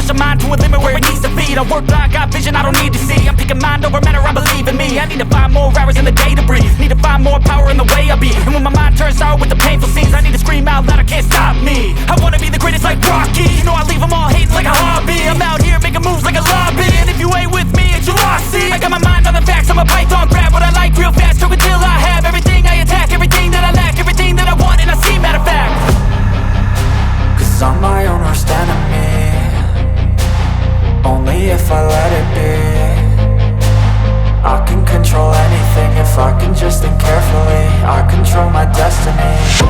push a mind to a limit where it needs to feed. I work blind, got vision I don't need to see. I'm picking mind over matter, I believe in me. I need to find more hours in the day to breathe. Need to find more power in the way I be. And when my mind turns sour with the painful scenes, I need to scream out loud, I can't stop me. I wanna be the greatest like Rocky. You know I leave them all hating like a hobby. I'm out here making moves like a lobby. And if you ain't with me, it's your loss. See, I got my mind on the facts, I'm a python, grab what I like real fast. Choke until I have everything I attack, everything that I lack, everything that I want, and I see matter of fact. Cause I'm my own worst enemy, only if I let it be. I can control anything if I can just think carefully. I control my destiny.